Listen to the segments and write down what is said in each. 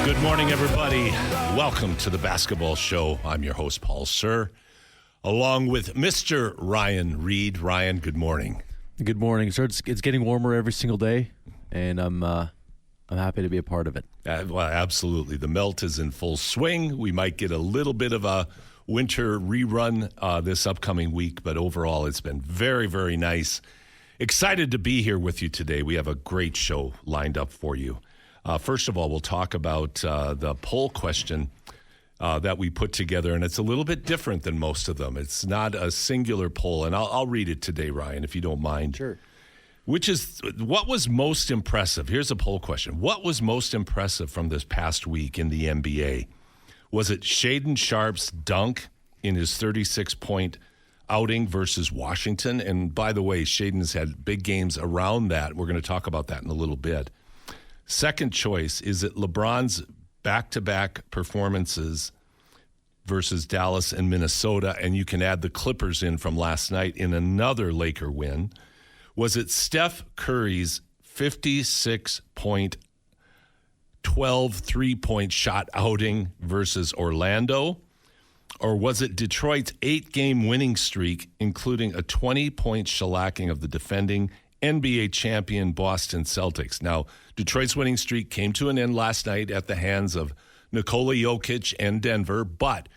Good morning, everybody. Welcome to the Basketball Show. I'm your host, Paul Sir, along with Mr. Ryan Reed. Ryan, good morning. Good morning, sir. It's getting warmer every single day, and I'm happy to be a part of it. Well, absolutely. The melt is in full swing. We might get a little bit of a winter rerun this upcoming week, but overall, it's been very, very nice. Excited to be here with you today. We have a great show lined up for you. First of all, we'll talk about the poll question that we put together, and it's a little bit different than most of them. It's not a singular poll, and I'll read it today, Ryan, if you don't mind. Sure. Which is, what was most impressive? Here's a poll question. What was most impressive from this past week in the NBA? Was it Shaedon Sharpe's dunk in his 36-point outing versus Washington? And by the way, Shaedon's had big games around that. We're going to talk about that in a little bit. Second choice, is it LeBron's back-to-back performances versus Dallas and Minnesota? And you can add the Clippers in from last night in another Laker win. Was it Steph Curry's 56-point, 12 three-point shot outing versus Orlando? Or was it Detroit's 8-game winning streak, including a 20-point shellacking of the defending NBA champion Boston Celtics? Now, Detroit's winning streak came to an end last night at the hands of Nikola Jokic and Denver, but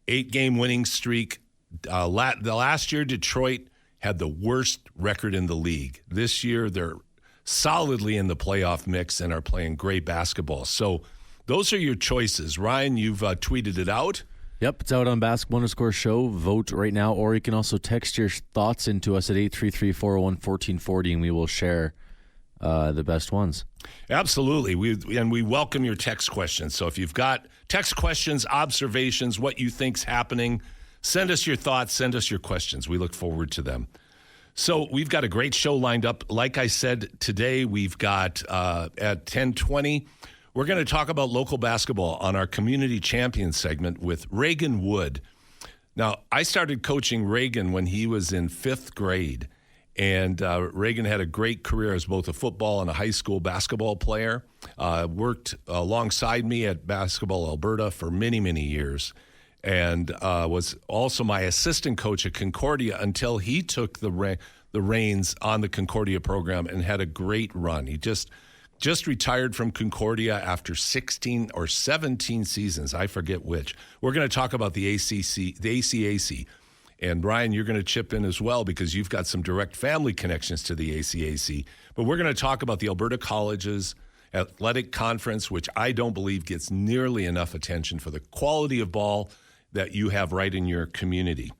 8-game winning streak. The last year, Detroit had the worst record in the league. This year, they're solidly in the playoff mix and are playing great basketball. So those are your choices. Ryan, you've tweeted it out. Yep, it's out on Basketball_Show. Vote right now, or you can also text your thoughts into us at 833-401-1440, and we will share the best ones. Absolutely. We welcome your text questions. So if you've got text questions, observations, what you think's happening, send us your thoughts, send us your questions. We look forward to them. So we've got a great show lined up. Like I said, today we've got at 10:20, we're going to talk about local basketball on our Community Champions segment with Reagan Wood. Now, I started coaching Reagan when he was in 5th grade, and Reagan had a great career as both a football and a high school basketball player. Worked alongside me at Basketball Alberta for many, many years, and was also my assistant coach at Concordia until he took the reins on the Concordia program and had a great run. He just retired from Concordia after 16 or 17 seasons. I forget which. We're going to talk about the ACAC. And, Brian, you're going to chip in as well because you've got some direct family connections to the ACAC. But we're going to talk about the Alberta Colleges Athletic Conference, which I don't believe gets nearly enough attention for the quality of ball that you have right in your community.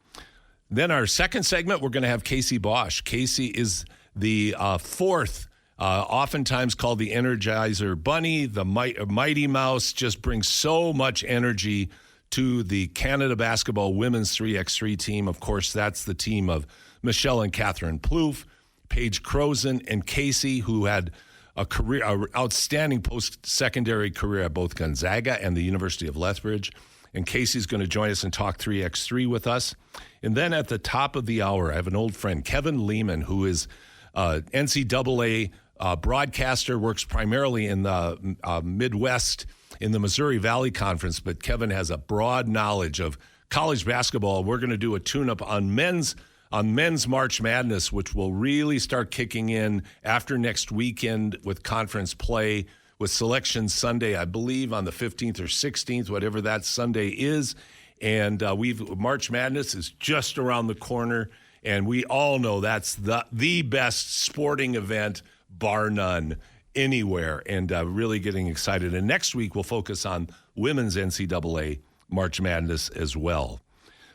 Then our second segment, we're going to have Kacie Bosch. Kacie is the fourth, oftentimes called the Energizer Bunny, the Mighty Mouse, just brings so much energy to the Canada Basketball Women's 3x3 team. Of course, that's the team of Michelle and Catherine Plouffe, Paige Crozen, and Kacie, who had an outstanding post-secondary career at both Gonzaga and the University of Lethbridge. And Kacie's going to join us and talk 3x3 with us. And then at the top of the hour, I have an old friend, Kevin Lehman, who is NCAA broadcaster, works primarily in the Midwest in the Missouri Valley Conference, but Kevin has a broad knowledge of college basketball. We're going to do a tune-up on men's March Madness, which will really start kicking in after next weekend with conference play, with Selection Sunday, I believe, on the 15th or 16th, whatever that Sunday is. And March Madness is just around the corner, and we all know that's the best sporting event, bar none, anywhere, and really getting excited. And next week, we'll focus on women's NCAA March Madness as well.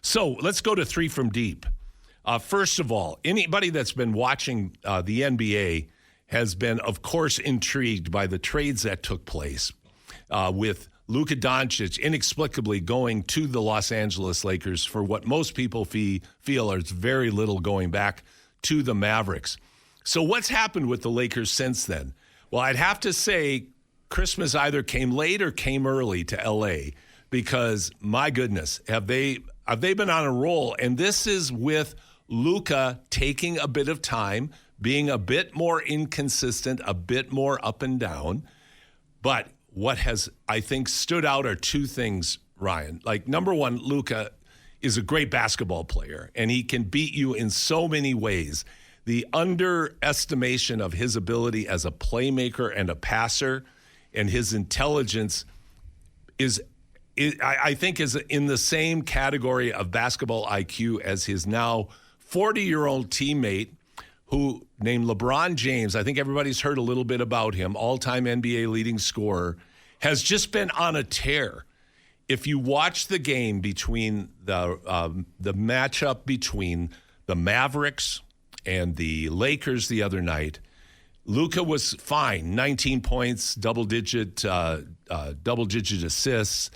So let's go to three from deep. First of all, anybody that's been watching the NBA has been, of course, intrigued by the trades that took place with Luka Doncic inexplicably going to the Los Angeles Lakers for what most people feel is very little going back to the Mavericks. So what's happened with the Lakers since then? Well, I'd have to say Christmas either came late or came early to L.A. because, my goodness, have they been on a roll? And this is with Luka taking a bit of time, being a bit more inconsistent, a bit more up and down. But what has, I think, stood out are two things, Ryan. Like, number one, Luka is a great basketball player, and he can beat you in so many ways. The underestimation of his ability as a playmaker and a passer and his intelligence I think is in the same category of basketball IQ as his now 40-year-old teammate who named LeBron James. I think everybody's heard a little bit about him, all-time NBA leading scorer, has just been on a tear. If you watch the game between the matchup between the Mavericks and the Lakers the other night, Luka was fine, 19 points, double-digit assists,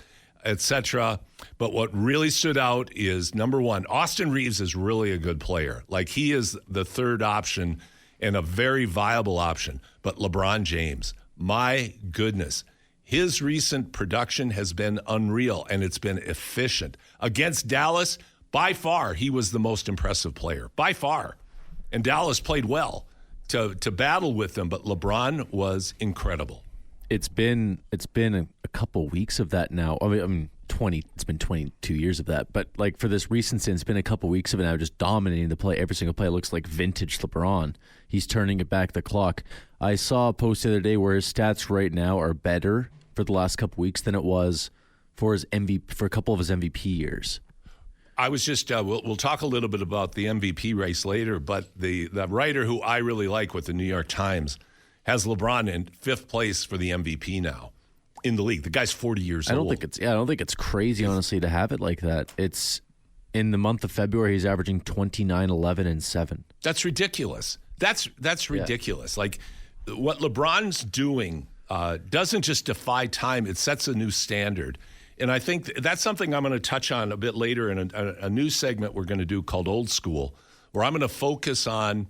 etc. But what really stood out is, number one, Austin Reeves is really a good player. Like, he is the third option and a very viable option. But LeBron James, my goodness, his recent production has been unreal, and it's been efficient. Against Dallas, by far, he was the most impressive player, by far. And Dallas played well to battle with them, but LeBron was incredible. It's been a couple weeks of that now. I mean, it's been 22 years of that. But like, for this recency, it's been a couple weeks of it now, just dominating the play. Every single play looks like vintage LeBron. He's turning it back the clock. I saw a post the other day where his stats right now are better for the last couple weeks than it was for his for a couple of his MVP years. I was just, we'll talk a little bit about the MVP race later, but the writer who I really like with the New York Times has LeBron in fifth place for the MVP now in the league. The guy's 40 years old. I don't think it's crazy, honestly, to have it like that. It's in the month of February, he's averaging 29, 11, and 7. That's ridiculous. That's ridiculous. Like, what LeBron's doing doesn't just defy time, it sets a new standard. And I think that's something I'm going to touch on a bit later in a new segment we're going to do called Old School, where I'm going to focus on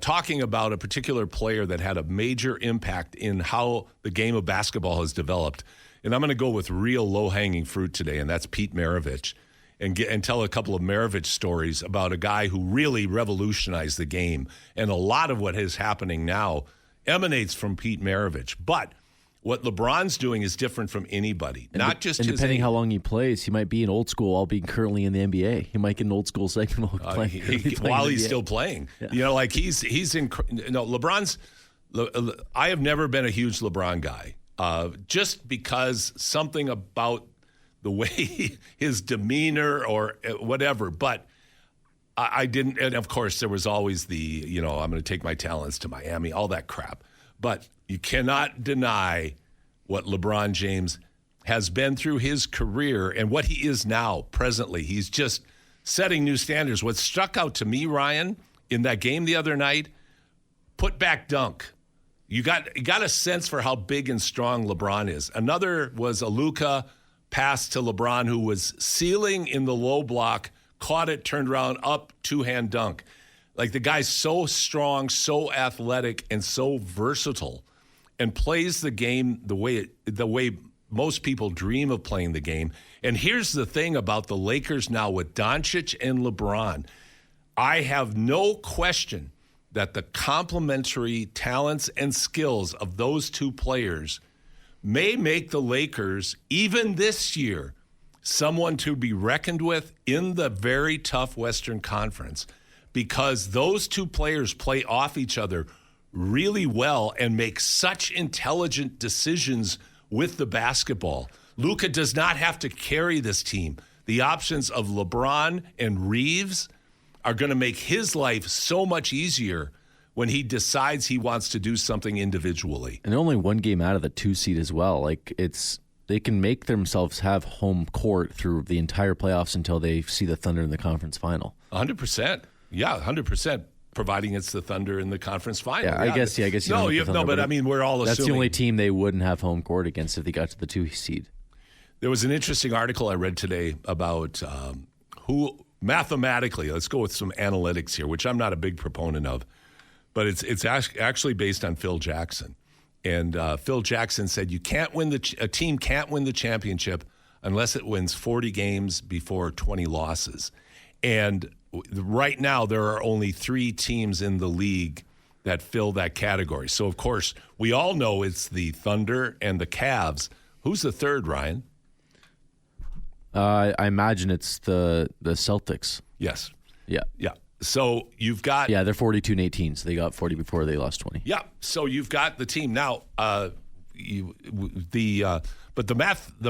talking about a particular player that had a major impact in how the game of basketball has developed. And I'm going to go with real low-hanging fruit today, and that's Pete Maravich, and tell a couple of Maravich stories about a guy who really revolutionized the game. And a lot of what is happening now emanates from Pete Maravich. But what LeBron's doing is different from anybody. Not just and his depending age. How long he plays, he might be in old school while being currently in the NBA. He might get an old school segment while he's still playing. Yeah. You know, like he's in. No, LeBron's. I have never been a huge LeBron guy, just because something about the way his demeanor or whatever. But I didn't. And of course, there was always the, I'm going to take my talents to Miami, all that crap. But you cannot deny what LeBron James has been through his career and what he is now, presently. He's just setting new standards. What struck out to me, Ryan, in that game the other night, put back dunk. You got a sense for how big and strong LeBron is. Another was a Luka pass to LeBron, who was sealing in the low block, caught it, turned around, up, two-hand dunk. Like, the guy's so strong, so athletic, and so versatile, and plays the game the way most people dream of playing the game. And here's the thing about the Lakers now with Doncic and LeBron. I have no question that the complementary talents and skills of those two players may make the Lakers, even this year, someone to be reckoned with in the very tough Western Conference, because those two players play off each other really well and make such intelligent decisions with the basketball. Luka does not have to carry this team. The options of LeBron and Reeves are going to make his life so much easier when he decides he wants to do something individually. And they're only one game out of the 2 seed as well. Like, they can make themselves have home court through the entire playoffs until they see the Thunder in the conference final. 100%. Yeah, 100%. Providing it's the Thunder in the conference final. Yeah, I guess. You but I mean, we're all assuming. That's the only team they wouldn't have home court against if they got to the 2 seed. There was an interesting article I read today about who mathematically, let's go with some analytics here, which I'm not a big proponent of, but it's actually based on Phil Jackson. And Phil Jackson said a team can't win the championship unless it wins 40 games before 20 losses. And right now there are only 3 teams in the league that fill that category. So, of course, we all know it's the Thunder and the Cavs. Who's the third, Ryan? I imagine it's the Celtics. Yes. Yeah. Yeah. So you've got... Yeah, they're 42-18, so they got 40 before they lost 20. Yeah. So you've got the team. Now, but the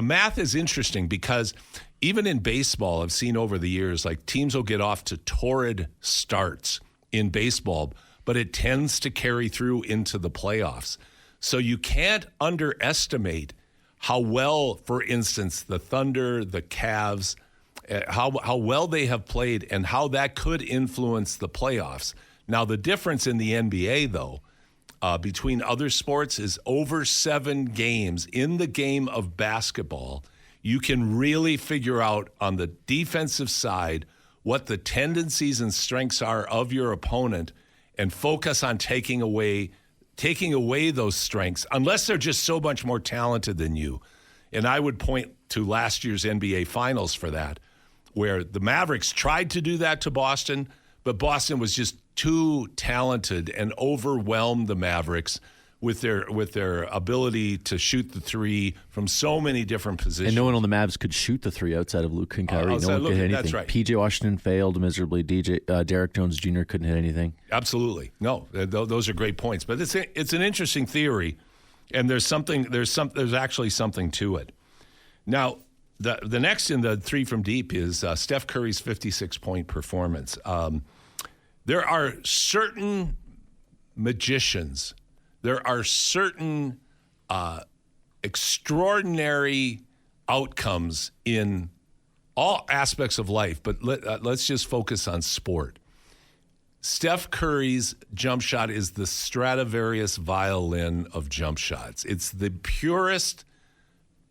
math is interesting because even in baseball, I've seen over the years, like teams will get off to torrid starts in baseball, but it tends to carry through into the playoffs. So you can't underestimate how well, for instance, the Thunder, the Cavs, how well they have played and how that could influence the playoffs. Now, the difference in the NBA, though, between other sports is over 7 games in the game of basketball, you can really figure out on the defensive side what the tendencies and strengths are of your opponent and focus on taking away those strengths, unless they're just so much more talented than you. And I would point to last year's NBA Finals for that, where the Mavericks tried to do that to Boston, but Boston was just too talented and overwhelmed the Mavericks with their ability to shoot the three from so many different positions. And no one on the Mavs could shoot the three outside of Luke and Kyrie. No one could hit anything. That's right. PJ Washington failed miserably. Derek Jones Jr. couldn't hit anything. Absolutely. No, those are great points. But it's an interesting theory, and there's actually something to it. Now, the next in the three from deep is Steph Curry's 56-point performance. There are certain magicians. There are certain extraordinary outcomes in all aspects of life, but let's just focus on sport. Steph Curry's jump shot is the Stradivarius violin of jump shots. It's the purest,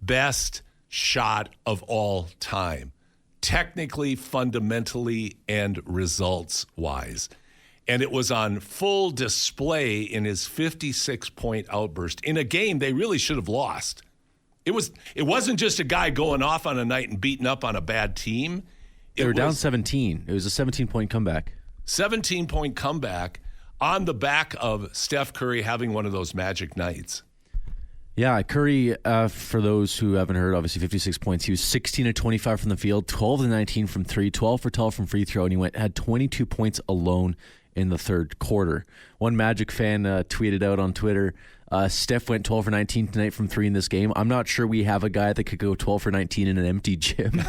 best shot of all time, technically, fundamentally, and results-wise. And it was on full display in his 56-point outburst in a game they really should have lost. It wasn't just a guy going off on a night and beating up on a bad team. They were down 17. It was a 17-point comeback. 17-point comeback on the back of Steph Curry having one of those magic nights. Yeah, Curry, for those who haven't heard, obviously 56 points. He was 16 of 25 from the field, 12 of 19 from three, 12 for 12 from free throw, and he had 22 points alone in the third quarter. One Magic fan tweeted out on Twitter, Steph went 12 for 19 tonight from three in this game. I'm not sure we have a guy that could go 12 for 19 in an empty gym.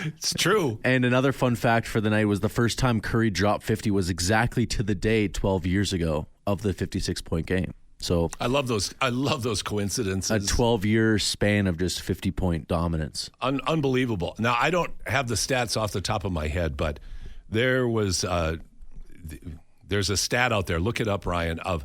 It's true. And another fun fact for the night was the first time Curry dropped 50 was exactly to the day 12 years ago of the 56-point game. So I love those coincidences. A 12-year span of just 50-point dominance. Unbelievable. Now, I don't have the stats off the top of my head, but there's a stat out there. Look it up, Ryan, of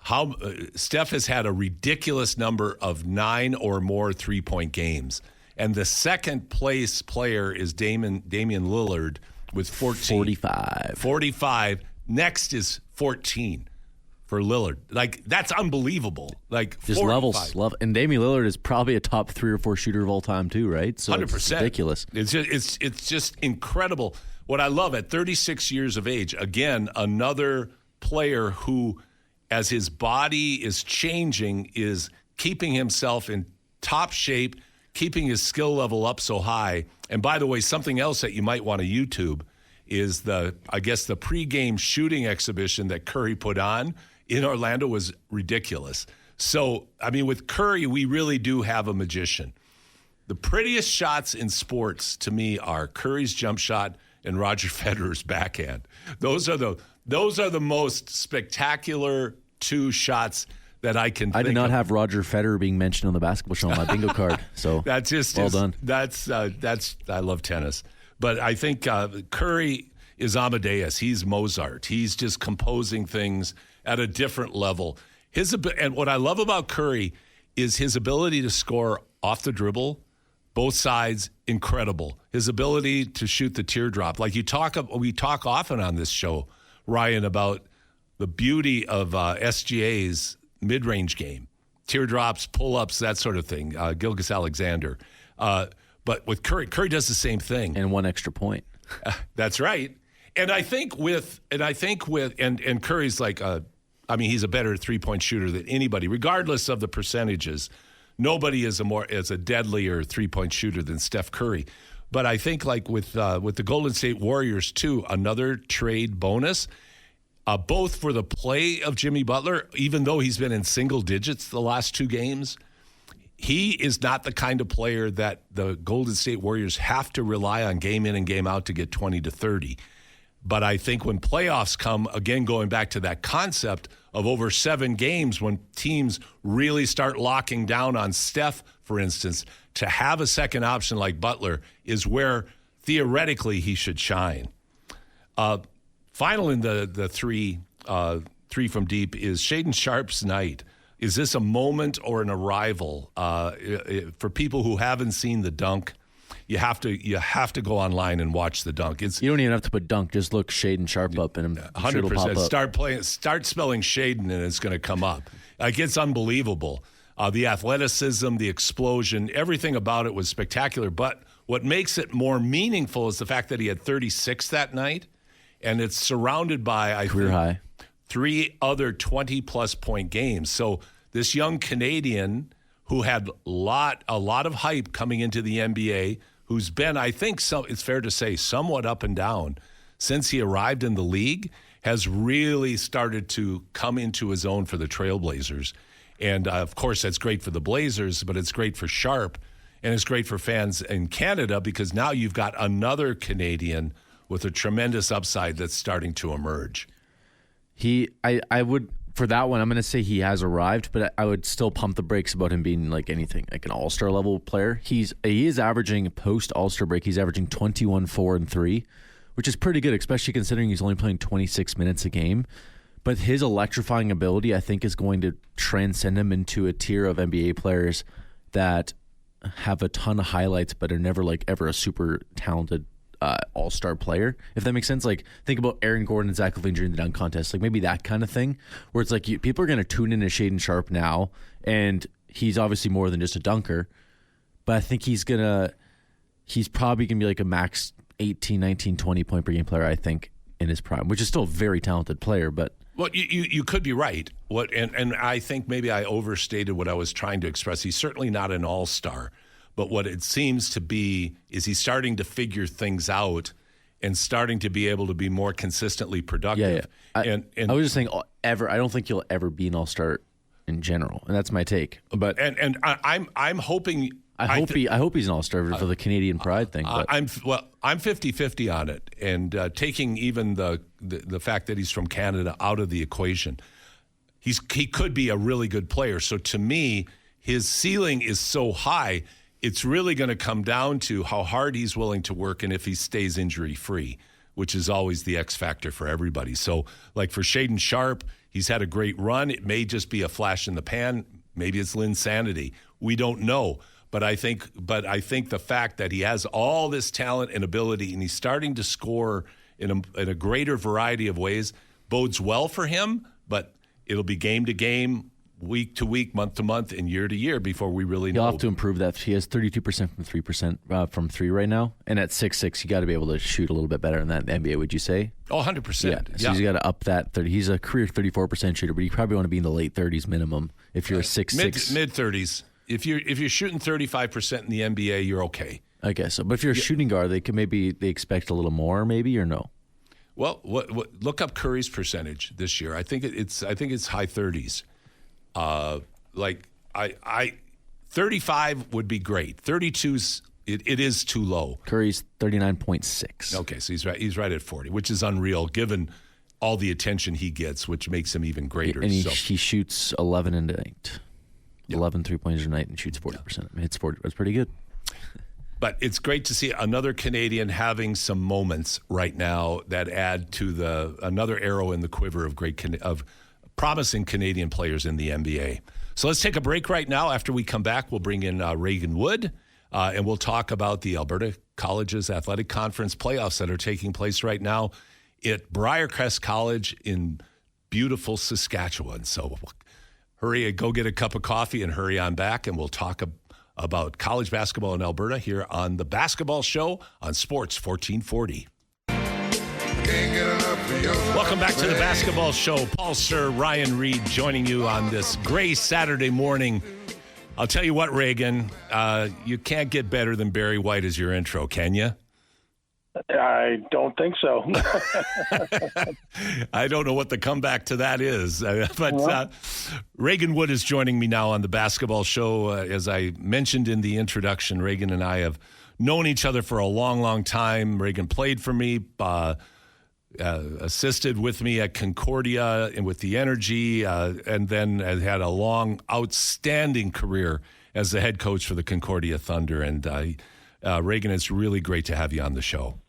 how Steph has had a ridiculous number of 9 or more three-point games. And the second place player is Damian Lillard with 14. 45. Next is 14. For Lillard. Like, that's unbelievable. Like, just 45. levels. And Damian Lillard is probably a top 3 or 4 shooter of all time, too, right? So 100%. It's ridiculous. It's just incredible. What I love at 36 years of age, again, another player who, as his body is changing, is keeping himself in top shape, keeping his skill level up so high. And by the way, something else that you might want to YouTube is the pregame shooting exhibition that Curry put on in Orlando was ridiculous. So, I mean, with Curry, we really do have a magician. The prettiest shots in sports to me are Curry's jump shot and Roger Federer's backhand. Those are the most spectacular two shots that I can think of. I did not have Roger Federer being mentioned on the basketball show on my bingo card. So that's just well done. That's I love tennis. But I think Curry is Amadeus. He's Mozart. He's just composing things at a different level. And what I love about Curry is his ability to score off the dribble, both sides, incredible. His ability to shoot the teardrop. Like we talk often on this show, Ryan, about the beauty of SGA's mid-range game. Teardrops, pull-ups, that sort of thing. Gilgeous-Alexander. But with Curry does the same thing. And one extra point. That's right. And I think Curry's like he's a better 3-point shooter than anybody, regardless of the percentages. Nobody is a deadlier 3-point shooter than Steph Curry. But I think like with the Golden State Warriors too, another trade bonus, both for the play of Jimmy Butler, even though he's been in single digits the last 2 games. He is not the kind of player that the Golden State Warriors have to rely on game in and game out to get 20 to 30. But I think when playoffs come, again, going back to that concept of over 7 games, when teams really start locking down on Steph, for instance, to have a second option like Butler is where theoretically he should shine. Final in the three from deep is Shaedon Sharpe's night. Is this a moment or an arrival? For people who haven't seen the dunk, you have to go online and watch the dunk. You don't even have to put dunk. Just look Shaedon Sharpe up, and 100%. Start spelling Shaedon, and it's going to come up. Like, it's unbelievable. The athleticism, the explosion, everything about it was spectacular. But what makes it more meaningful is the fact that he had 36 that night, and it's surrounded by career high 3 other 20-plus point games. So this young Canadian who had a lot of hype coming into the NBA, who's been, I think, it's fair to say, somewhat up and down since he arrived in the league, has really started to come into his own for the Trailblazers. And, of course, that's great for the Blazers, but it's great for Sharpe, and it's great for fans in Canada because now you've got another Canadian with a tremendous upside that's starting to emerge. I would, for that one, I'm going to say he has arrived, but I would still pump the brakes about him being like anything, like an all-star level player. He is averaging, post all-star break, he's averaging 21, 4, and 3, which is pretty good, especially considering he's only playing 26 minutes a game. But his electrifying ability, I think, is going to transcend him into a tier of NBA players that have a ton of highlights, but are never like ever a super talented all-star player, if that makes sense. Like, think about Aaron Gordon and Zach LaVine during the dunk contest, like maybe that kind of thing, where it's like people are going to tune into Shaedon Sharpe now, and he's obviously more than just a dunker, but I think he's probably going to be like a max 18, 19, 20 point per game player, I think, in his prime, which is still a very talented player. But well, you could be right. And I think maybe I overstated what I was trying to express. He's certainly not an all-star. But what it seems to be is he's starting to figure things out and starting to be able to be more consistently productive. Yeah. I was just saying, I don't think he'll ever be an all-star in general, and that's my take. But I'm hoping. I hope he's an all-star for the Canadian pride thing. But. I'm 50-50 on it, and taking even the fact that he's from Canada out of the equation, he could be a really good player. So to me, his ceiling is so high. It's really going to come down to how hard he's willing to work and if he stays injury-free, which is always the X factor for everybody. So, like for Shaedon Sharpe, he's had a great run. It may just be a flash in the pan. Maybe it's Linsanity. We don't know. But I think the fact that he has all this talent and ability and he's starting to score in a greater variety of ways bodes well for him, but it'll be game to game, week to week, month to month, and year to year before we really know. He'll have to improve that. He has 32% from 3% from 3 right now, and at 6'6", you got to be able to shoot a little bit better in that NBA. Would you say? Oh, 100%. Yeah. So he's got to up that 30. He's a career 34% shooter, but you probably want to be in the late 30s minimum if you're a 6'6". Mid 30s. If you're shooting 35% in the NBA, you're okay. I guess so. But if you're a shooting guard, they expect a little more, maybe, or no? Well, look up Curry's percentage this year. I think it's high 30s. 35 would be great. 32's it is too low. Curry's 39.6. Okay, so he's right at 40, which is unreal given all the attention he gets, which makes him even greater. And he shoots 11 and 8. 11 3-pointers a night and shoots 40%. Hits 40. That's pretty good. But it's great to see another Canadian having some moments right now that add to another arrow in the quiver of promising Canadian players in the NBA. So let's take a break right now. After we come back, we'll bring in Reagan Wood, and we'll talk about the Alberta Colleges Athletic Conference playoffs that are taking place right now at Briarcrest College in beautiful Saskatchewan. So hurry, go get a cup of coffee and hurry on back, and we'll talk about college basketball in Alberta here on The Basketball Show on Sports 1440. Welcome back to the Basketball Show. Paul Sir, Ryan Reed joining you on this gray Saturday morning. I'll tell you what, Reagan, you can't get better than Barry White as your intro, can you? I don't think so. I don't know what the comeback to that is. But Reagan Wood is joining me now on the Basketball Show. As I mentioned in the introduction, Reagan and I have known each other for a long, long time. Reagan played for me, assisted with me at Concordia and with the Energy, and then had a long, outstanding career as the head coach for the Concordia Thunder. And Reagan, it's really great to have you on the show.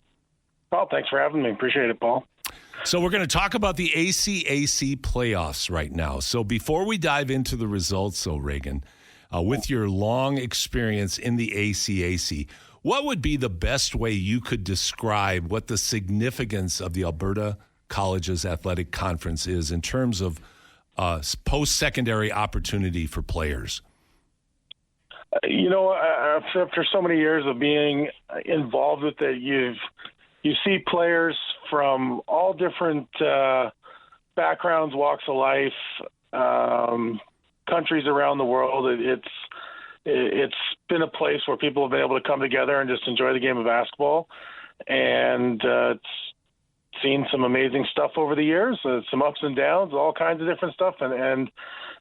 Well, thanks for having me. Appreciate it, Paul. So we're going to talk about the ACAC playoffs right now. So before we dive into the results, Reagan, with your long experience in the ACAC, what would be the best way you could describe what the significance of the Alberta Colleges Athletic Conference is in terms of post-secondary opportunity for players? After so many years of being involved with it, you see players from all different backgrounds, walks of life, countries around the world. It's been a place where people have been able to come together and just enjoy the game of basketball, and it's seen some amazing stuff over the years, some ups and downs, all kinds of different stuff, and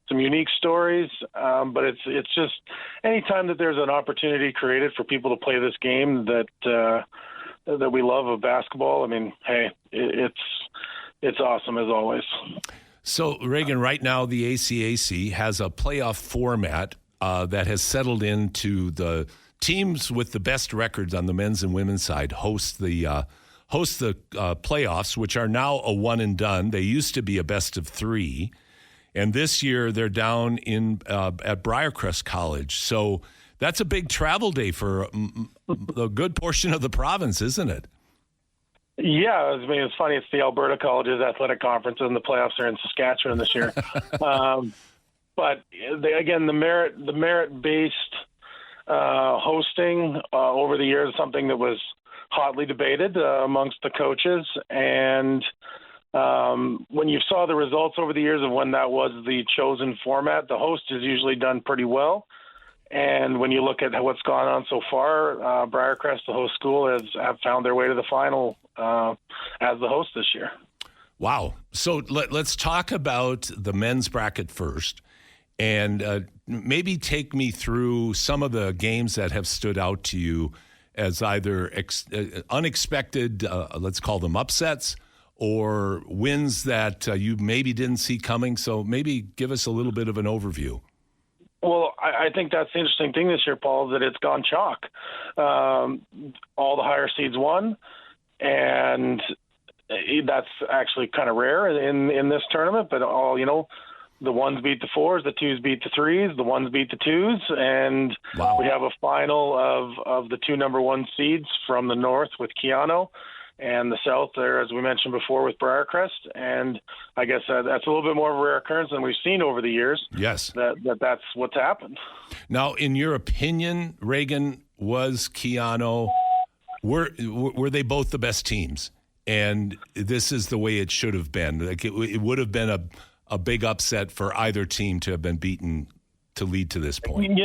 some unique stories. But it's just anytime that there's an opportunity created for people to play this game that we love of basketball. I mean, hey, it's awesome as always. So, Reagan, right now the ACAC has a playoff format that has settled into the teams with the best records on the men's and women's side host the playoffs, which are now a one and done. They used to be a best of three, and this year they're down at Briarcrest College. So that's a big travel day for a good portion of the province, isn't it? Yeah, I mean, it's funny. It's the Alberta Colleges Athletic Conference, and the playoffs are in Saskatchewan this year. But again, the merit-based hosting over the years is something that was hotly debated amongst the coaches. And when you saw the results over the years of when that was the chosen format, the host has usually done pretty well. And when you look at what's gone on so far, Briarcrest, the host school, have found their way to the final as the host this year. Wow. So let's talk about the men's bracket first. And maybe take me through some of the games that have stood out to you as either unexpected, let's call them upsets, or wins that you maybe didn't see coming. So maybe give us a little bit of an overview. Well, I think that's the interesting thing this year, Paul, that it's gone chalk. All the higher seeds won, and that's actually kind of rare in this tournament. But the ones beat the fours, the twos beat the threes, the ones beat the twos, and we have a final of the two number one seeds from the north with Keano, and the south there, as we mentioned before, with Briarcrest. And I guess that's a little bit more of a rare occurrence than we've seen over the years. Yes. That's what's happened. Now, in your opinion, Reagan, was Keano, were they both the best teams? And this is the way it should have been. Like it would have been a big upset for either team to have been beaten to lead to this point.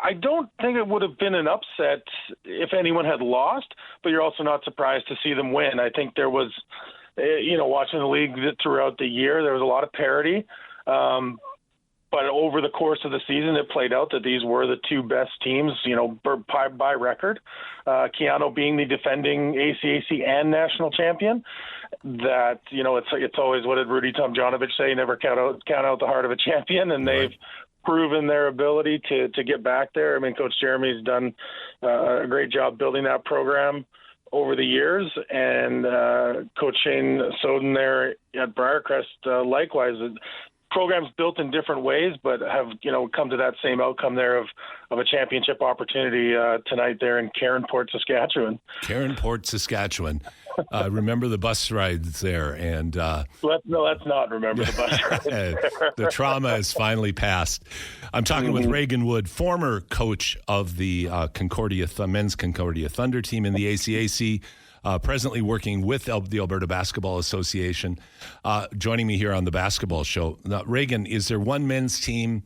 I don't think it would have been an upset if anyone had lost, but you're also not surprised to see them win. I think there was, watching the league throughout the year, there was a lot of parity. But over the course of the season, it played out that these were the two best teams, by record. Keano being the defending ACAC and national champion. That, it's always, what did Rudy Tomjanovich say? Never count out the heart of a champion. And they've proven their ability to get back there. I mean, Coach Jeremy's done a great job building that program over the years. And Coach Shane Soden there at Briarcrest, likewise. Programs built in different ways, but have come to that same outcome there of a championship opportunity tonight there in Caronport, Saskatchewan. Caronport, Saskatchewan. Remember the bus rides there, and let's not remember the bus rides. The trauma has finally passed. I'm talking with Reagan Wood, former coach of the men's Concordia Thunder team in the ACAC. presently working with the Alberta Basketball Association, joining me here on the Basketball Show. Now, Reagan, is there one men's team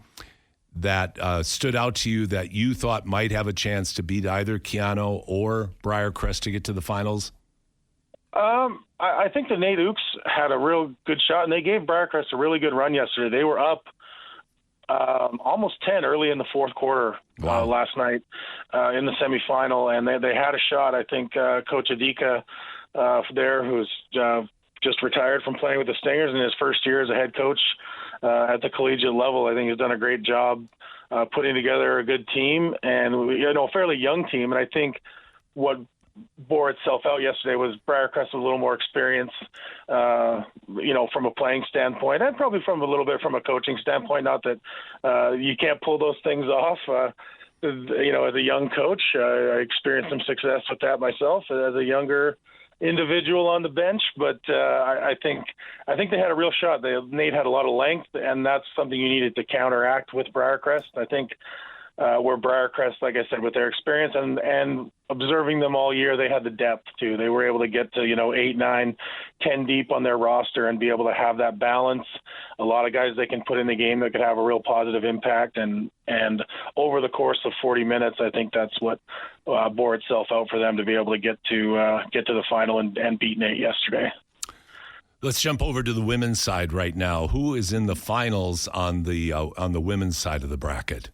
that stood out to you that you thought might have a chance to beat either Keanu or Briarcrest to get to the finals? I think the Nate Ooks had a real good shot, and they gave Briarcrest a really good run yesterday. They were up almost 10 early in the fourth quarter last night in the semifinal, and they had a shot. I think Coach Adika there, who's just retired from playing with the Stingers in his first year as a head coach at the collegiate level, I think has done a great job putting together a good team and a fairly young team. And I think what bore itself out yesterday was Briarcrest was a little more experienced, from a playing standpoint, and probably from a little bit from a coaching standpoint. Not that you can't pull those things off. As a young coach, I experienced some success with that myself as a younger individual on the bench, but I think they had a real shot. Nate had a lot of length, and that's something you needed to counteract with Briarcrest. I think where Briarcrest, like I said, with their experience and observing them all year, they had the depth too. They were able to get to 8, 9, 10 deep on their roster and be able to have that balance. A lot of guys they can put in the game that could have a real positive impact, and over the course of 40 minutes, I think that's what bore itself out for them to be able to get to the final and beat Nate yesterday. Let's jump over to the women's side right now. Who is in the finals on the women's side of the bracket?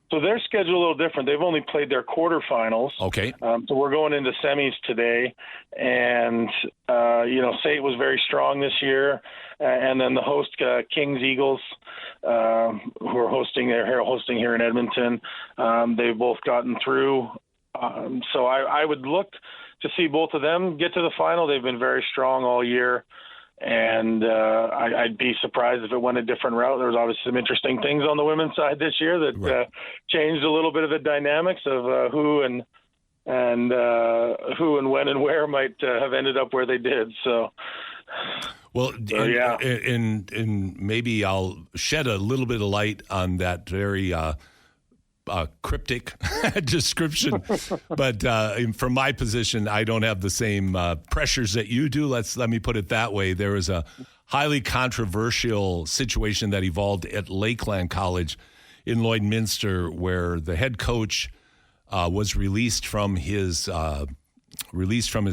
So their schedule a little different. They've only played their quarterfinals. Okay. So we're going into semis today, and State was very strong this year, and then the host Kings Eagles, who are hosting here in Edmonton. They've both gotten through. So I would look to see both of them get to the final. They've been very strong all year. And I'd be surprised if it went a different route. There was obviously some interesting things on the women's side this year that changed a little bit of the dynamics of who and when and where might have ended up where they did. So, and maybe I'll shed a little bit of light on that very cryptic description, but from my position, I don't have the same pressures that you do. Let me put it that way. There was a highly controversial situation that evolved at Lakeland College in Lloydminster, where the head coach was released from his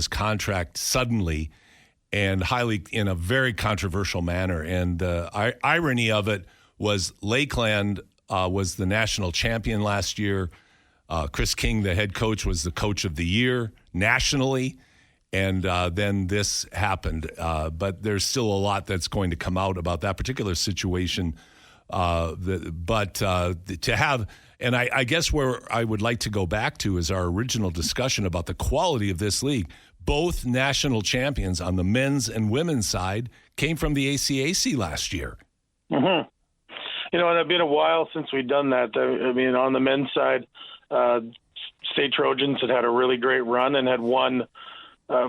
contract suddenly, and in a very controversial manner. And the irony of it was Lakeland was the national champion last year. Chris King, the head coach, was the coach of the year nationally. And then this happened. But there's still a lot that's going to come out about that particular situation. I guess where I would like to go back to is our original discussion about the quality of this league. Both national champions on the men's and women's side came from the ACAC last year. Mm-hmm. And it's been a while since we've done that. I mean, on the men's side, State Trojans had a really great run and had won,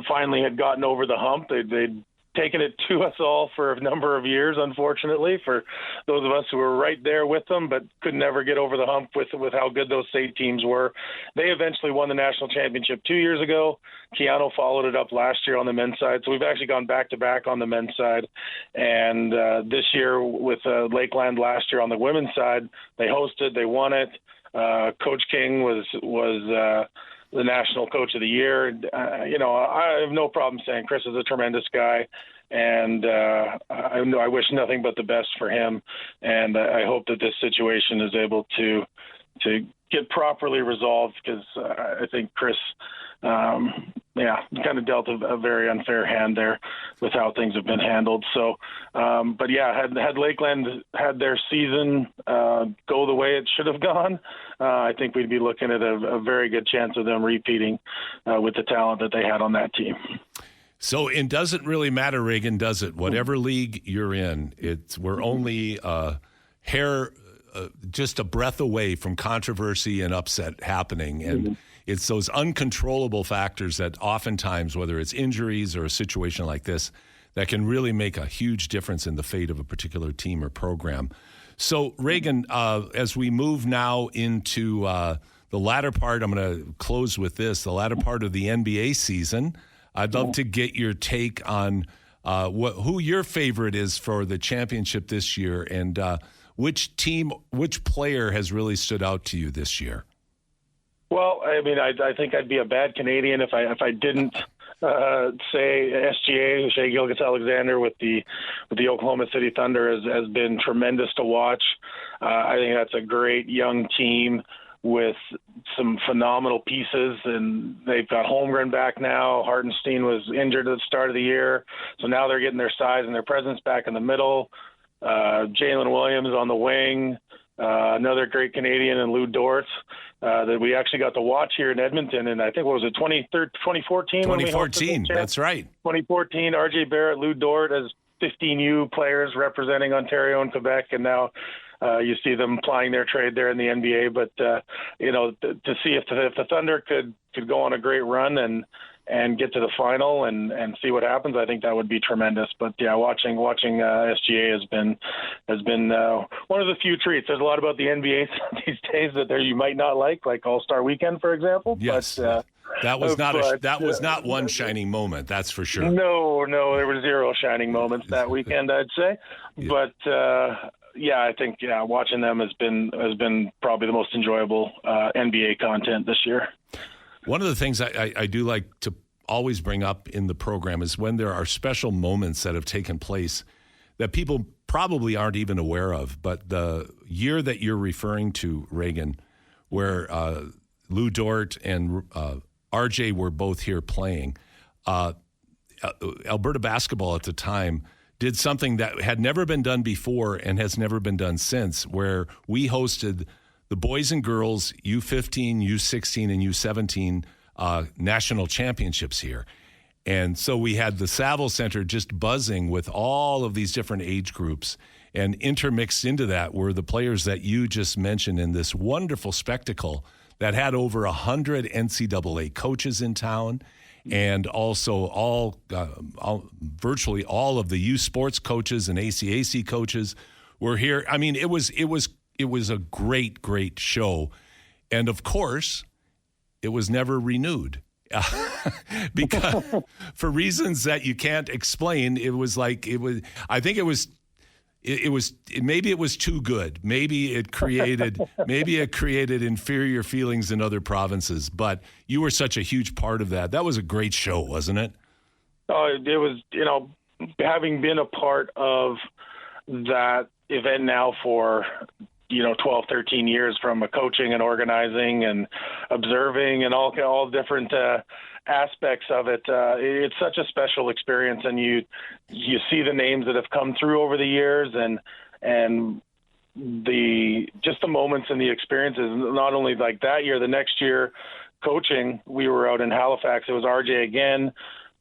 finally had gotten over the hump. They'd taken it to us all for a number of years, unfortunately, for those of us who were right there with them, but could never get over the hump with how good those state teams were. They eventually won the national championship 2 years ago. Keanu followed it up last year on the men's side. So we've actually gone back-to-back on the men's side. And this year with Lakeland last year on the women's side, they hosted, they won it. Coach King was the national coach of the year. I have no problem saying Chris is a tremendous guy, and I wish nothing but the best for him. And I hope that this situation is able to get properly resolved, because I think Chris, kind of dealt a very unfair hand there with how things have been handled. So, had Lakeland had their season go the way it should have gone, I think we'd be looking at a very good chance of them repeating with the talent that they had on that team. So it doesn't really matter, Reagan, does it? Whatever league you're in, we're only just a breath away from controversy and upset happening. And it's those uncontrollable factors that oftentimes, whether it's injuries or a situation like this, that can really make a huge difference in the fate of a particular team or program. So, Reagan, as we move now into the latter part, I'm going to close with this, the latter part of the NBA season. I'd love to get your take on who your favorite is for the championship this year, and which player has really stood out to you this year. Well, I mean, I think I'd be a bad Canadian if I didn't say SGA, Shai Gilgeous-Alexander with the Oklahoma City Thunder has been tremendous to watch. I think that's a great young team with some phenomenal pieces, and they've got Holmgren back now. Hartenstein was injured at the start of the year, so now they're getting their size and their presence back in the middle. Jalen Williams on the wing, another great Canadian, and Lou Dort that we actually got to watch here in Edmonton. And I think, what was it, 2014? 2014, that's right. 2014, RJ Barrett, Lou Dort as 15U players representing Ontario and Quebec, and now you see them plying their trade there in the NBA. But, to see if the Thunder could go on a great run and get to the final and see what happens, I think that would be tremendous. But yeah, watching SGA has been one of the few treats. There's a lot about the NBA these days that you might not like All-Star Weekend, for example. Yes, but, that was not one shining moment. That's for sure. No, there were zero shining moments that weekend, I'd say. Yeah. But I think watching them has been probably the most enjoyable NBA content this year. One of the things I do like to always bring up in the program is when there are special moments that have taken place that people probably aren't even aware of. But the year that you're referring to, Reagan, where Lou Dort and RJ were both here playing, Alberta basketball at the time did something that had never been done before and has never been done since, where we hosted the boys and girls U15, U16, and U17 national championships here. And so we had the Saville Center just buzzing with all of these different age groups, and intermixed into that were the players that you just mentioned in this wonderful spectacle that had over 100 NCAA coaches in town, and also virtually all of the U Sports coaches and ACAC coaches were here. I mean, it was a great, great show. And of course, it was never renewed because for reasons that you can't explain. Maybe it was too good. Maybe it created inferior feelings in other provinces, but you were such a huge part of that. That was a great show, wasn't it? Oh, it was, having been a part of that event now for 12, 13 years, from coaching and organizing and observing and all different aspects of it. It's such a special experience, and you see the names that have come through over the years, and the moments and the experiences. Not only like that year, the next year coaching, we were out in Halifax. It was RJ again.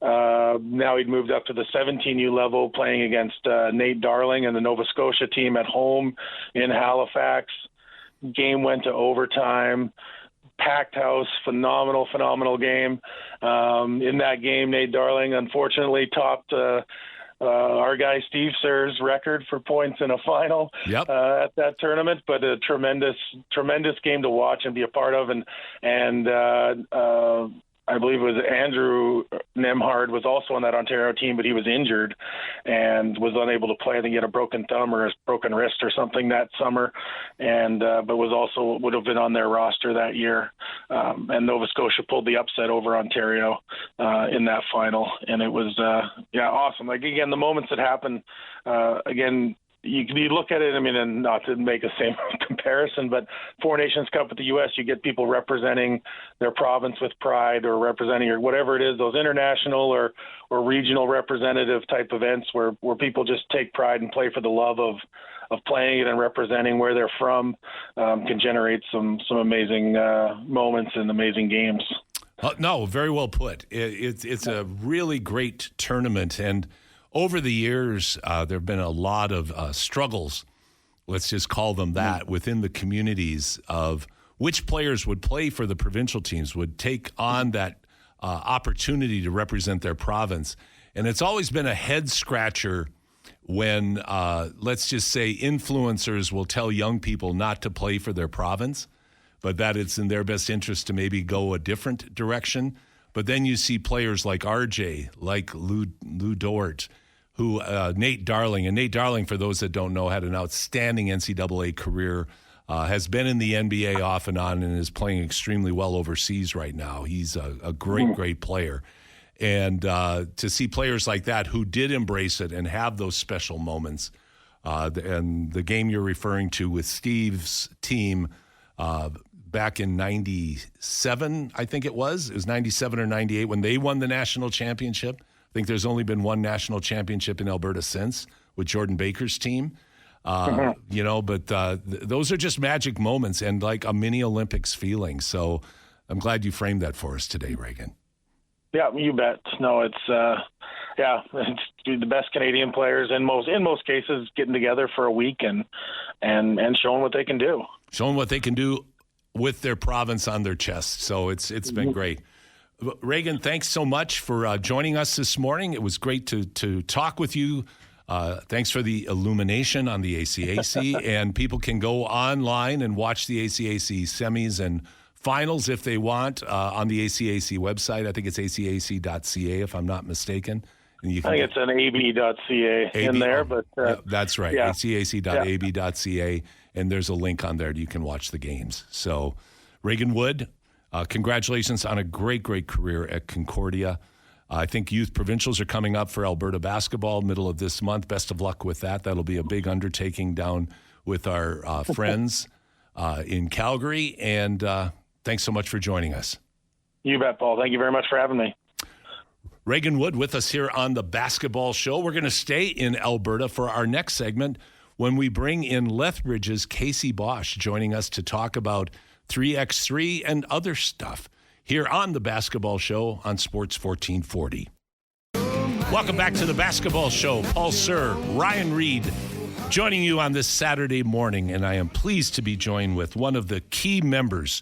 Now he'd moved up to the 17U level, playing against Nate Darling and the Nova Scotia team at home in Halifax. Game went to overtime. Packed house, phenomenal game. In that game, Nate Darling unfortunately topped our guy Steve Sir's record for points in a final at that tournament. But a tremendous game to watch and be a part of. And I believe it was Andrew Nemhard was also on that Ontario team, but he was injured and was unable to play. I think he had a broken thumb or a broken wrist or something that summer, and but would have been on their roster that year. And Nova Scotia pulled the upset over Ontario in that final, and it was awesome. Like, again, the moments that happen, you look at it, and not to make the same comparison, but Four Nations Cup with the U.S., you get people representing their province with pride, or representing, or whatever it is, those international or regional representative type events where people just take pride and play for the love of playing it and representing where they're from, can generate some amazing moments and amazing games. No, very well put. It's a really great tournament, and over the years, there have been a lot of struggles, let's just call them that, within the communities of which players would play for the provincial teams, would take on that opportunity to represent their province. And it's always been a head-scratcher when, let's just say, influencers will tell young people not to play for their province, but that it's in their best interest to maybe go a different direction. But then you see players like RJ, like Lou Dort, who Nate Darling. And Nate Darling, for those that don't know, had an outstanding NCAA career, has been in the NBA off and on, and is playing extremely well overseas right now. He's a great player. And to see players like that who did embrace it and have those special moments, and the game you're referring to with Steve's team back in 97, I think it was 97 or 98 when they won the national championship. I think there's only been one national championship in Alberta since with Jordan Baker's team. But those are just magic moments and like a mini Olympics feeling. So I'm glad you framed that for us today, Reagan. Yeah, you bet. No, it's it's the best Canadian players in most cases getting together for a week and showing what they can do. Showing what they can do with their province on their chest. So it's been great. Reagan, thanks so much for joining us this morning. It was great to talk with you. Thanks for the illumination on the ACAC. And people can go online and watch the ACAC semis and finals if they want on the ACAC website. I think it's acac.ca if I'm not mistaken. And you can I think it's an ab.ca in there. But that's right, yeah. acac.ab.ca. And there's a link on there you can watch the games. So, Reagan Wood, congratulations on a great career at Concordia. I think youth provincials are coming up for Alberta basketball middle of this month. Best of luck with that. That'll be a big undertaking down with our friends in Calgary. And thanks so much for joining us. You bet, Paul. Thank you very much for having me. Reagan Wood with us here on the Basketball Show. We're going to stay in Alberta for our next segment when we bring in Lethbridge's Kacie Bosch, joining us to talk about 3x3 and other stuff here on the Basketball Show on Sports 1440. Welcome back to the Basketball Show. Paul Sir, Ryan Reed, joining you on this Saturday morning, and I am pleased to be joined with one of the key members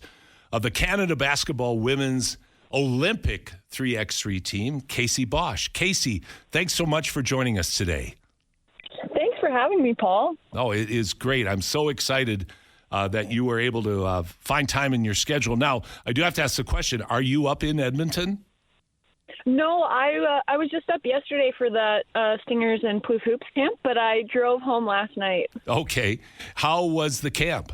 of the Canada Basketball Women's Olympic 3x3 team, Kacie Bosch. Kacie, thanks so much for joining us today. Thanks for having me, Paul. Oh, it is great. I'm so excited that you were able to find time in your schedule. Now, I do have to ask the question, are you up in Edmonton? No, I was just up yesterday for the Stingers and Plouffe Hoops camp, but I drove home last night. Okay. How was the camp?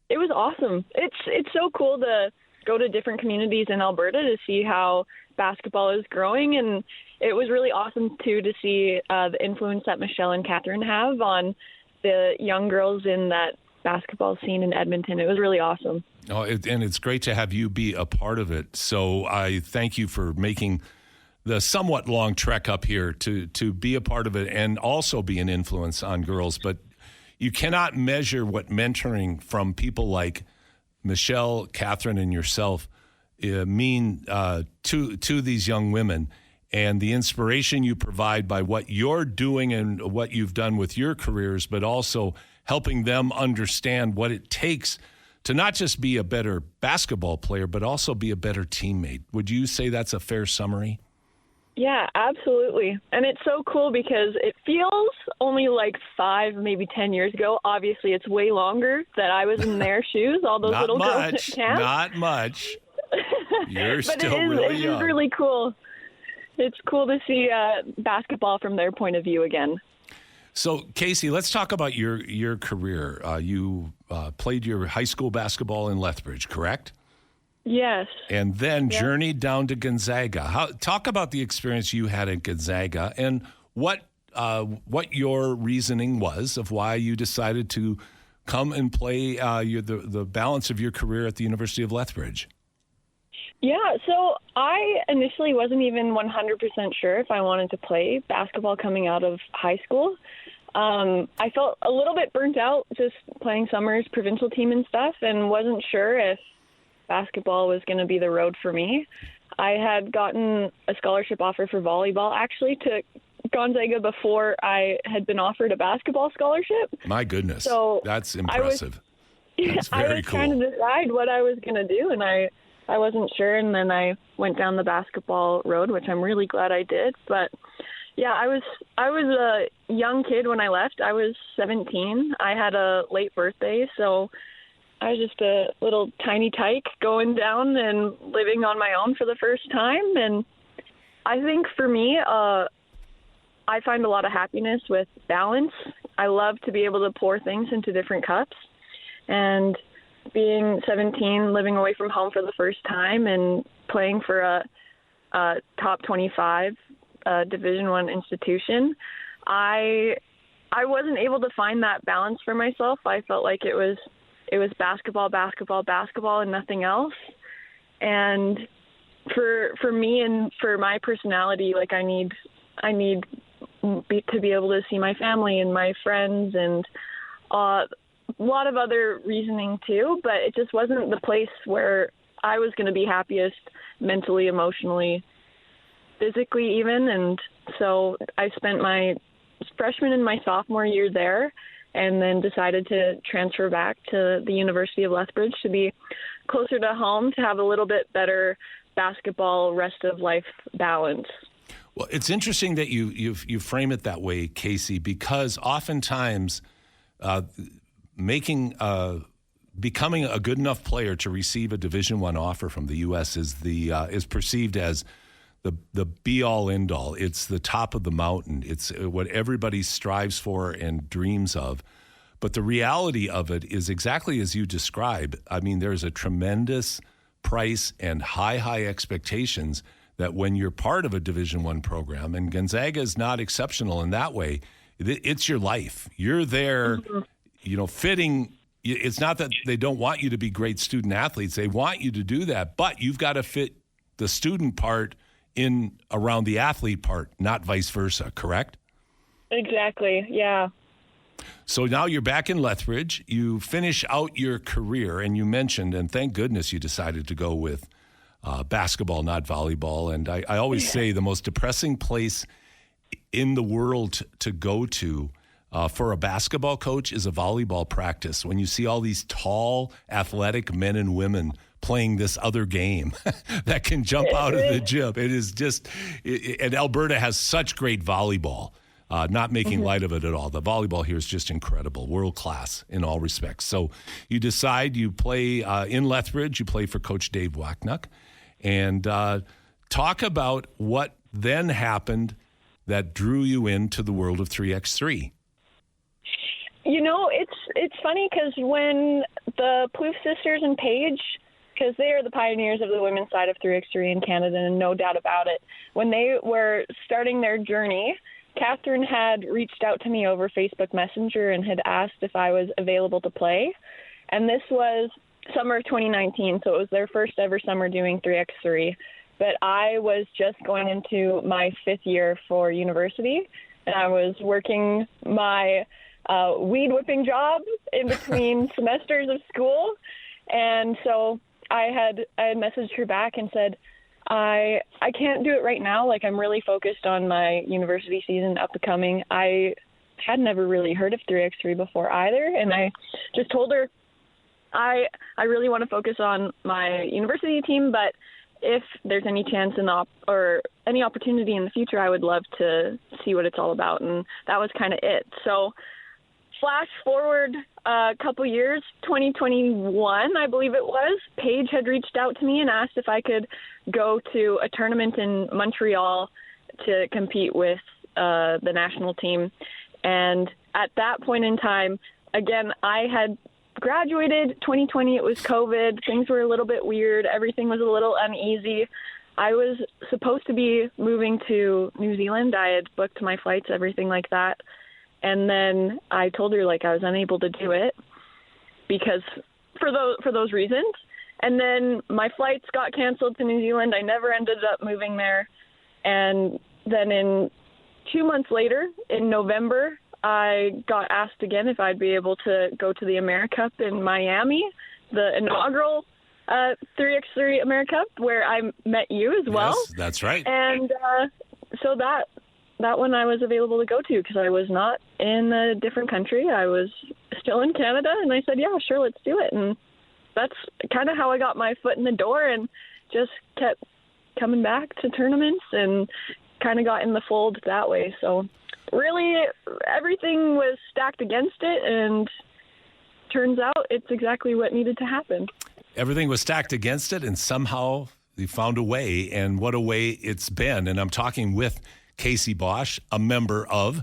It was awesome. It's so cool to go to different communities in Alberta to see how basketball is growing, and it was really awesome, too, to see the influence that Michelle and Catherine have on the young girls in that basketball scene in Edmonton. It was really awesome. Oh, and it's great to have you be a part of it. So I thank you for making the somewhat long trek up here to be a part of it and also be an influence on girls. But you cannot measure what mentoring from people like Michelle, Catherine, and yourself mean to these young women, and the inspiration you provide by what you're doing and what you've done with your careers, but also helping them understand what it takes to not just be a better basketball player, but also be a better teammate. Would you say that's a fair summary? Yeah, absolutely. And it's so cool because it feels only like 5, maybe 10 years ago. Obviously, it's way longer that I was in their shoes, all those little girls at camp. Not much. You're but still really young. It is really cool. It's cool to see basketball from their point of view again. So, Kacie, let's talk about your career. You played your high school basketball in Lethbridge, correct? Yes. And then journeyed down to Gonzaga. Talk about the experience you had at Gonzaga and what your reasoning was of why you decided to come and play the balance of your career at the University of Lethbridge. Yeah, so I initially wasn't even 100% sure if I wanted to play basketball coming out of high school. I felt a little bit burnt out just playing summers, provincial team and stuff, and wasn't sure if basketball was going to be the road for me. I had gotten a scholarship offer for volleyball, actually, to Gonzaga before I had been offered a basketball scholarship. My goodness. So that's impressive. That's I very was cool. trying to decide what I was going to do, and I wasn't sure, and then I went down the basketball road, which I'm really glad I did. But yeah, I was a young kid when I left. I was 17. I had a late birthday, so I was just a little tiny tyke going down and living on my own for the first time. And I think for me, I find a lot of happiness with balance. I love to be able to pour things into different cups. And being 17, living away from home for the first time and playing for a top 25 Division I institution, I wasn't able to find that balance for myself. I felt like it was basketball, basketball, basketball, and nothing else. And for me and for my personality, like I need to be able to see my family and my friends and a lot of other reasoning too. But it just wasn't the place where I was going to be happiest mentally, emotionally, physically even. And so I spent my freshman and my sophomore year there, and then decided to transfer back to the University of Lethbridge to be closer to home, to have a little bit better basketball rest of life balance. Well, it's interesting that you frame it that way, Kacie, because oftentimes becoming a good enough player to receive a Division I offer from the U.S. is perceived as the be-all, end-all. It's the top of the mountain. It's what everybody strives for and dreams of. But the reality of it is exactly as you describe. I mean, there's a tremendous price and high expectations that when you're part of a Division I program, and Gonzaga is not exceptional in that way, it's your life. You're there, fitting. It's not that they don't want you to be great student athletes. They want you to do that, but you've got to fit the student part in around the athlete part, not vice versa, correct? Exactly, yeah. So now you're back in Lethbridge. You finish out your career, and you mentioned, and thank goodness you decided to go with basketball, not volleyball. And I always say the most depressing place in the world to go to for a basketball coach is a volleyball practice. When you see all these tall, athletic men and women playing this other game that can jump out of the gym. It is just, and Alberta has such great volleyball, not making light of it at all. The volleyball here is just incredible, world class in all respects. So you decide you play in Lethbridge, you play for Coach Dave Wacknuck, and talk about what then happened that drew you into the world of 3x3. It's funny because when the Plouffe sisters and Paige, because they are the pioneers of the women's side of 3x3 in Canada, and no doubt about it, when they were starting their journey, Catherine had reached out to me over Facebook Messenger and had asked if I was available to play. And this was summer of 2019, so it was their first ever summer doing 3x3. But I was just going into my 5th year for university, and I was working my weed whipping job in between semesters of school. And so I had messaged her back and said, I can't do it right now. Like, I'm really focused on my university season up and coming. I had never really heard of 3x3 before either. And I just told her I really want to focus on my university team, but if there's any chance or any opportunity in the future, I would love to see what it's all about. And that was kind of it. So flash forward a couple years, 2021, I believe it was, Paige had reached out to me and asked if I could go to a tournament in Montreal to compete with the national team. And at that point in time, again, I had graduated 2020. It was COVID. Things were a little bit weird. Everything was a little uneasy. I was supposed to be moving to New Zealand. I had booked my flights, everything like that. And then I told her, I was unable to do it because for those reasons. And then my flights got canceled to New Zealand. I never ended up moving there. And then 2 months later, in November, I got asked again if I'd be able to go to the Americup in Miami, the inaugural 3x3 Americup, where I met you as well. Yes, that's right. And so that one I was available to go to because I was not in a different country. I was still in Canada, and I said, yeah, sure, let's do it. And that's kind of how I got my foot in the door and just kept coming back to tournaments and kind of got in the fold that way. So really everything was stacked against it, and turns out it's exactly what needed to happen. Everything was stacked against it, and somehow they found a way, and what a way it's been. And I'm talking with Kacie Bosch, a member of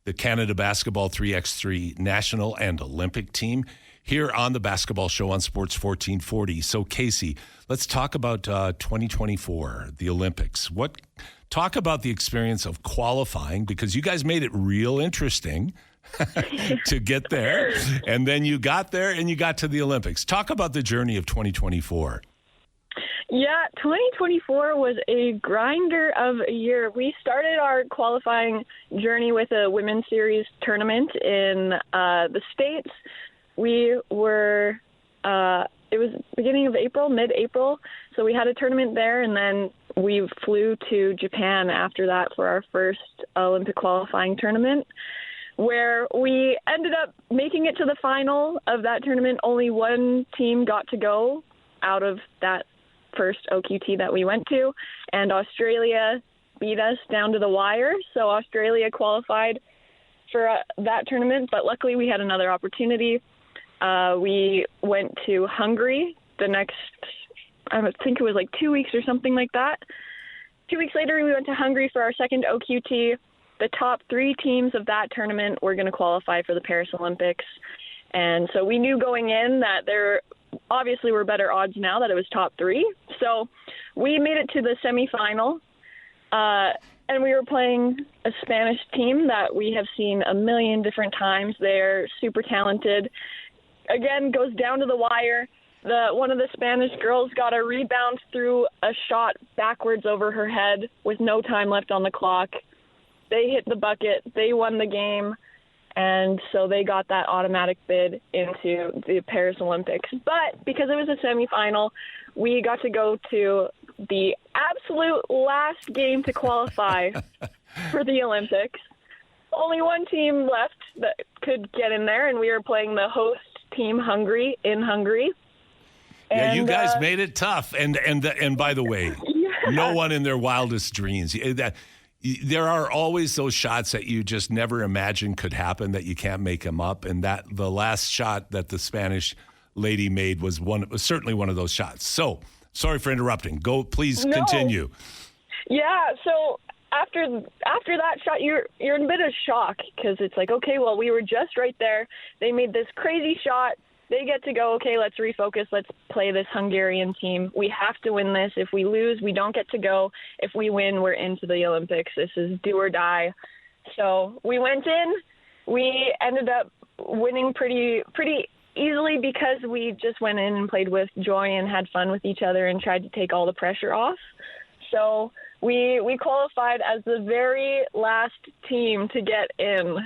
the Canada Basketball 3x3 National and Olympic team, here on the Basketball Show on Sports 1440. So, Kacie, let's talk about 2024, the Olympics. Talk about the experience of qualifying, because you guys made it real interesting to get there. And then you got there and you got to the Olympics. Talk about the journey of 2024. Yeah, 2024 was a grinder of a year. We started our qualifying journey with a women's series tournament in the States. We were, it was beginning of April, mid-April, so we had a tournament there, and then we flew to Japan after that for our first Olympic qualifying tournament, where we ended up making it to the final of that tournament. Only one team got to go out of that first OQT that we went to, and Australia beat us down to the wire. So Australia qualified for that tournament, but luckily we had another opportunity. We went to Hungary the next, I think it was like 2 weeks or something like that. 2 weeks later, we went to Hungary for our second OQT. The top 3 teams of that tournament were going to qualify for the Paris Olympics. And so we knew going in that there obviously were better odds now that it was top 3. So we made it to the semifinal, and we were playing a Spanish team that we have seen a million different times. They're super talented. Again, goes down to the wire. One of the Spanish girls got a rebound through a shot backwards over her head with no time left on the clock. They hit the bucket. They won the game. And so they got that automatic bid into the Paris Olympics. But because it was a semifinal, we got to go to the absolute last game to qualify for the Olympics. Only one team left that could get in there, and we were playing the host team, Hungary, in Hungary. Yeah, you guys made it tough. And by the way, no one in their wildest dreams. There are always those shots that you just never imagined could happen, that you can't make them up. And that the last shot that the Spanish lady made was certainly one of those shots. So, sorry for interrupting. Please continue. Yeah, so after that shot, you're in a bit of shock, because it's like, okay, well, we were just right there. They made this crazy shot. They get to go, okay, let's refocus. Let's play this Hungarian team. We have to win this. If we lose, we don't get to go. If we win, we're into the Olympics. This is do or die. So we went in. We ended up winning pretty easily, because we just went in and played with joy and had fun with each other and tried to take all the pressure off. So we qualified as the very last team to get in.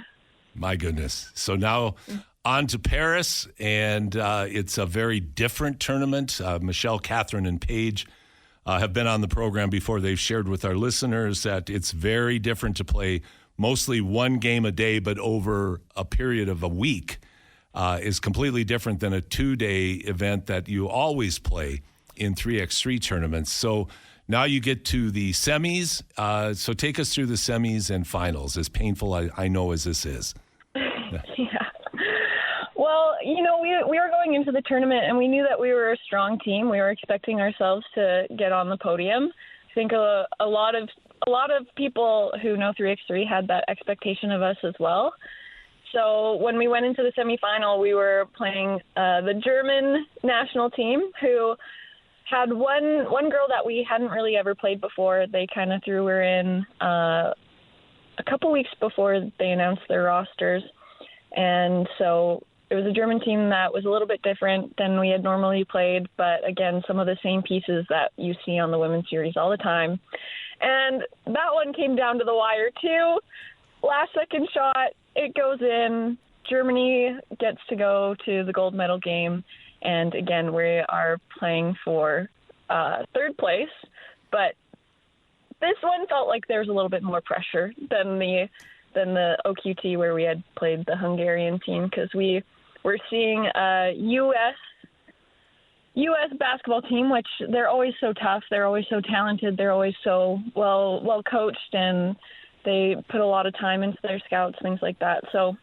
My goodness. So now on to Paris, and it's a very different tournament. Michelle, Catherine, and Paige have been on the program before. They've shared with our listeners that it's very different to play mostly one game a day, but over a period of a week is completely different than a 2-day event that you always play in 3x3 tournaments. So now you get to the semis. So take us through the semis and finals, as painful I know as this is. Yeah. Well, we were going into the tournament, and we knew that we were a strong team. We were expecting ourselves to get on the podium. I think a lot of people who know 3x3 had that expectation of us as well. So when we went into the semifinal, we were playing the German national team, who had one girl that we hadn't really ever played before. They kind of threw her in a couple weeks before they announced their rosters. And so it was a German team that was a little bit different than we had normally played, but again, some of the same pieces that you see on the women's series all the time. And that one came down to the wire too. Last second shot, it goes in. Germany gets to go to the gold medal game. And again, we are playing for third place, but this one felt like there was a little bit more pressure than the OQT where we had played the Hungarian team, because we were seeing a U.S. basketball team, which they're always so tough, they're always so talented, they're always so well coached, and they put a lot of time into their scouts, things like that. So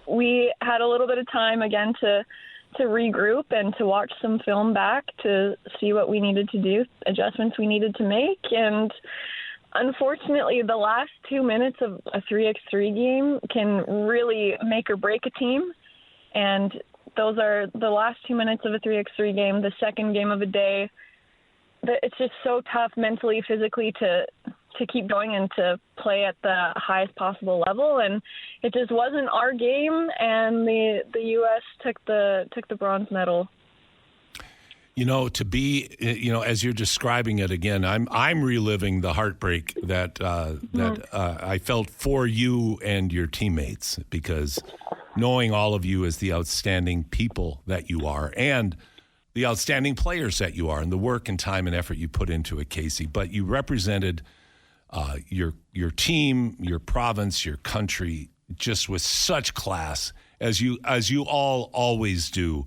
we had a little bit of time again to regroup and to watch some film back to see what we needed to do, adjustments we needed to make. And unfortunately, the last 2 minutes of a 3x3 game can really make or break a team. And those are the last 2 minutes of a 3x3 game, the second game of a day. It's just so tough mentally, physically to keep going and to play at the highest possible level. And it just wasn't our game, and the U.S. took the bronze medal. To be, as you're describing it again, I'm reliving the heartbreak that I felt for you and your teammates, because knowing all of you as the outstanding people that you are and the outstanding players that you are and the work and time and effort you put into it, Kacie, but you represented your team, your province, your country just with such class as you all always do.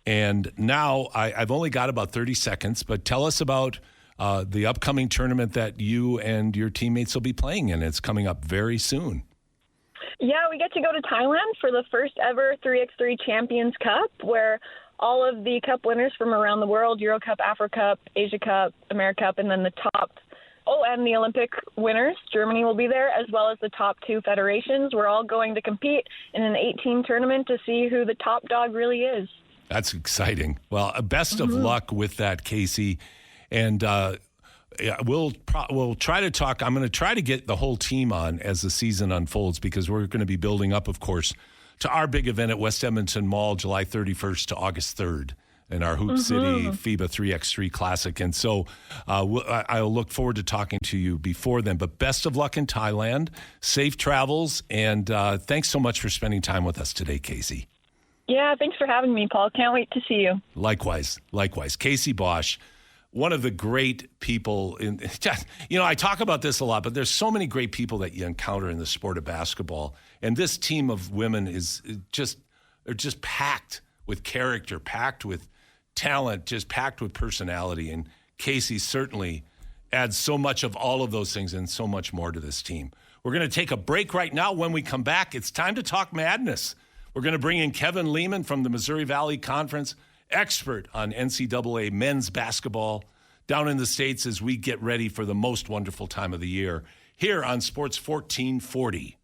And now I've only got about 30 seconds, but tell us about the upcoming tournament that you and your teammates will be playing in. It's coming up very soon. Yeah, we get to go to Thailand for the first ever 3x3 Champions Cup, where all of the cup winners from around the world, Euro Cup, Afro Cup, Asia Cup, America Cup, and then the top, and the Olympic winners, Germany will be there, as well as the top two federations. We're all going to compete in an 8-team tournament to see who the top dog really is. That's exciting. Well, best of luck with that, Kacie. And we'll try to talk. I'm going to try to get the whole team on as the season unfolds, because we're going to be building up, of course, to our big event at West Edmonton Mall, July 31st to August 3rd, in our Hoop City FIBA 3x3 Classic. And so I'll look forward to talking to you before then. But best of luck in Thailand. Safe travels. And thanks so much for spending time with us today, Kacie. Yeah, thanks for having me, Paul. Can't wait to see you. Likewise. Kacie Bosch, one of the great people I talk about this a lot, but there's so many great people that you encounter in the sport of basketball. And this team of women they're just packed with character, packed with talent, just packed with personality. And Kacie certainly adds so much of all of those things and so much more to this team. We're going to take a break right now. When we come back, it's time to talk madness. We're going to bring in Kevin Lehman from the Missouri Valley Conference, expert on NCAA men's basketball down in the States, as we get ready for the most wonderful time of the year here on Sports 1440.